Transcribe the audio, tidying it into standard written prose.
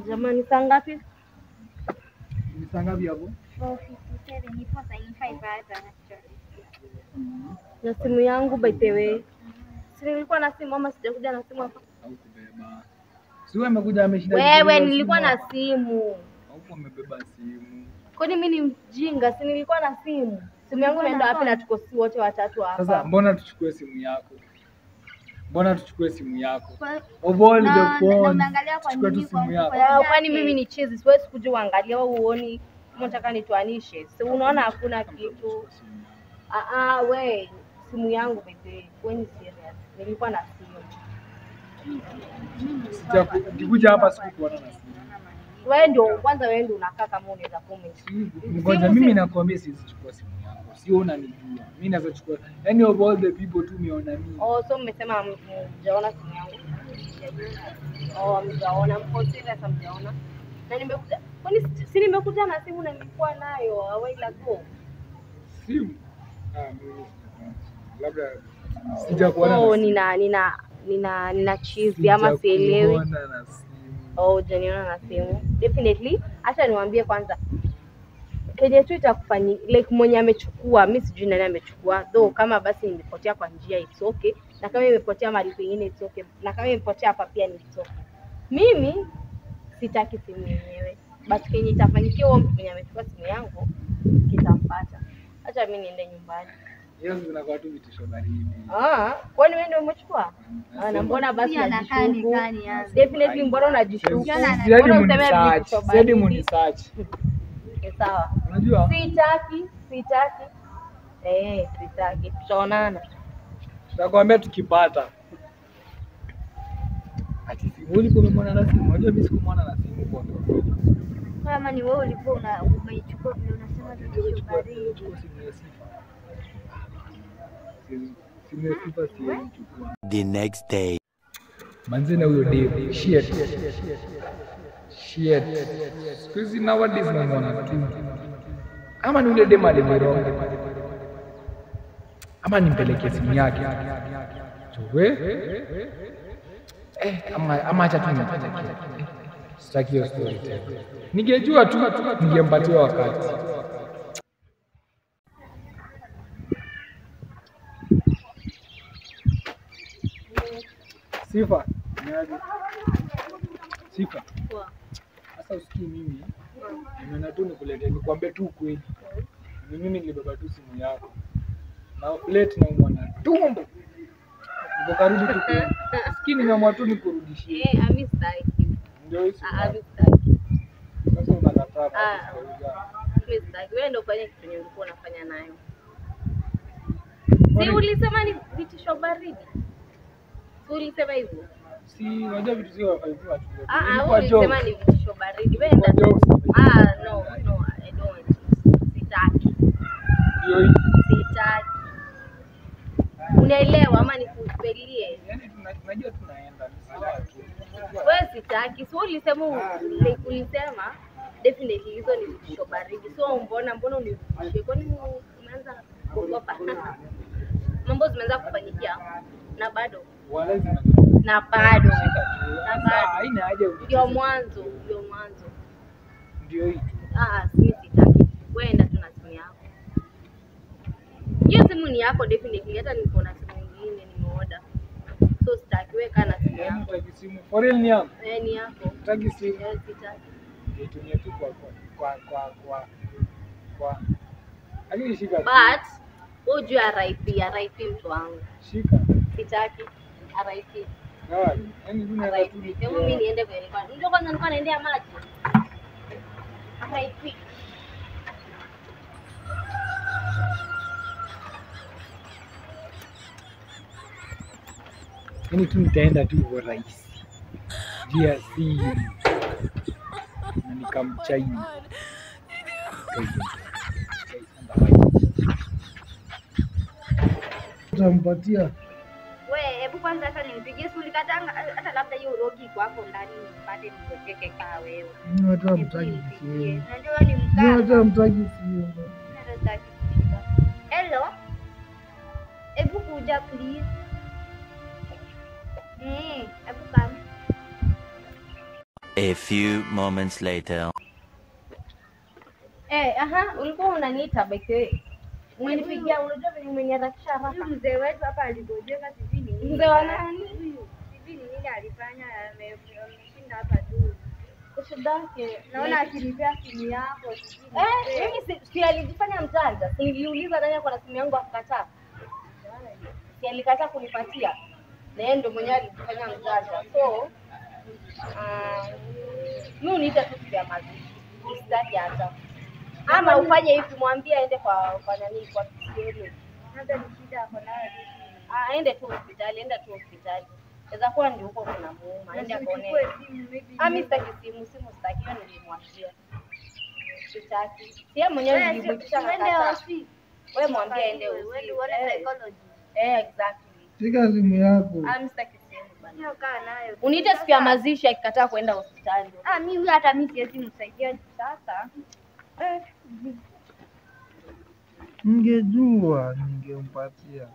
Jamani, saa ngapi? Ni saa ngapi hapo? 4:57 ipo saa 5 actually. Na simu yangu by the way. Si nilikuwa na simu ama sijakuja na simu hapa? Haukubeba. Si wewe umekuja ameshinda. Wewe nilikuwa na simu. Hauko umebeba simu. Kwani mimi ni mjinga? Si nilikuwa na simu. Simu yangu imeenda wapi na tuko si wote watatu hapa? Sasa mbona tuchukue simu yako? Mbona tuchukue simu yako? Overall the phone. Unaangalia kwa Chukua tu nini simu yako. Kwani mimi ni chizi? Siwezi kuja uangalia wewe uone kama unataka nituanishe. Si unaona hakuna kitu. We, simu yangu bebe. When serious? Nilikuwa na simu. Sikuja hapa sikukuona na simu. Wewe ndio kwanza, wewe ndio unakaa kama unaweza comment. Ngoja mimi nakwambia siwezi chukua simu yako. Sio unanijua. Mimi naweza chukua. Any of all the people tu miona mimi. So mmesema mjaona simu yangu. Mjaona mko serious mjaona. Na nimekuja. Kwani si nimekuja na simu na nilikuwa nayo a while ago. Simu? Mimi labda sijakuona. Nina cheese ama sielewi. Hujaniona na simu. Definitely. Acha niwaambie kwanza. Kenye tu itakufanyia like mwenye amechukua, mimi sijui nani amechukua. Though kama basi nimepotea kwa njia it's okay. Na kama imepotea mahali pengine it's okay. Na kama imepotea hapa pia ni it's okay. Mimi sitaki simu yenyewe. But kenye itafanyikia huyo mtu mwenye amechukua simu yangu kitampata. Acha mimi niende nyumbani. Yes, zinakuwa tu vitisho baridi. Kwani wewe ndio umechukua? Na mbona basi unajishuku? Definitely mbona unajishuku? Siadi munisearch. Sawa. Unajua? Sitaki. Sitaki. Tutaonana. Tutakwambia tukipata. Ati simu ulikuwa umemwona na simu. Unajua mimi sikumwona na simu kwa nini? Kama ni wewe ulikuwa umeichukua vile unasema vitisho baridi. The next day. Manzina huyo Dave. Shit. Squeeze nowadays naona tu. Ama ni ule dema alimeronga. Ama nimpelekee simu yake. Ama acha tu nipelekee. Sitaki hiyo story tena. Ningejua tu ningempatia wakati. Sifa. Sifa. Sasa usikii mimi. Nimeona tu nikuletee nikwambie tu kweli. Mimi nilibeba tu simu yako. Na plate na mwana tumbo. Niko karibu tu. Usikii nimeamua tu nikurudishie. Amistaki. Ndio hizo. Amistaki. Sasa unakataa. Amistaki. Wewe ndio fanya kitu yenye ulikuwa unafanya nayo. Si ulisema ni vitisho baridi? Ulisema hivyo? Si unajua vitu zio wafanywa tu. Ulisema ni vitisho baridi. Wewe ndio. No, I don't. Sitaki. Ndio hiyo. Sitaki. Unaelewa ama nikupelie? Yaani tunajua tunaenda. Wewe sitaki. So ulisema ulisema definitely hizo ni vitisho baridi. So mbona univutishe? Kwani umeanza kuogopa? Mambo zimeanza kufanyikia na bado. Na bado. Haina haja Ndio mwanzo. Ndio hiyo. Mimi sitaki. Wewe enda tu na simu yako. Hiyo simu ni yako definitely. Hata niko na simu nyingine nimeorder. So sitaki. Wewe kana simu yako. Unataka simu? For real ni yako? Ni yako. Unataka simu? Sitaki. Nitumie tu kwa. Lakini shika. But ujue RIP mtu wangu. Shika. Sitaki. RIP. Yaani mimi RIP. Hebu mimi niende kwenye kwa. Ndio kwanza nilikuwa naendea maji. RIP. Yaani tu nitaenda tu kwa rais. Jia si. Na nikamchaini. Utampatia. Hebu kwanza hata nimpigie simu nikatanga hata labda hiyo rogi kwako ndani nipate nikuweke kaa wewe. Ni watu Hebu hamtaki nipigie. simu. Unajua ni Ni watu mkaka. hamtaki simu. Hata sitaki kushika. Hello. Hebu kuja please. Hebu kama. A few moments later. Ulikuwa unaniita by the way. Umenipigia, unajua venye umeniharakisha haraka. Huyu mzee wetu hapa aligojeka sijui ni nini. Mzee wa nani? Huyu sijui ni nini alifanya ameshinda hapa tu. Shida yake. Naona akinipea simu yako sijui. Mimi si alijifanya mjanja. Niliuliza nani ako na simu yangu akakataa. Si alikataa kunipatia. Na yeye ndio mwenyewe alijifanya mjanja. So mimi uniita tu kwa mazishi. Sitaki hata. Ama ufanye hivi, mwambie aende kwa nani, kwa psikolojia. Hata ni shida hapo nayo. Aende tu hospitali, enda tu hospitali. Inaweza kuwa ndio huko kuna muuma, aende akaone. Mimi sitaki simu sitaki, hiyo nilimwachia. Sitaki. Sio mwenyewe nilimwitisha na kata. Wewe mwambie aende hospitali. Uone psychology. Exactly. Shika simu yako. Mimi sitaki simu bana. Sio kaa nayo. Uniite siku ya mazishi akikataa kwenda hospitali. Mimi hata mimi siwezi msaidia sasa. Ningejua ningempatia.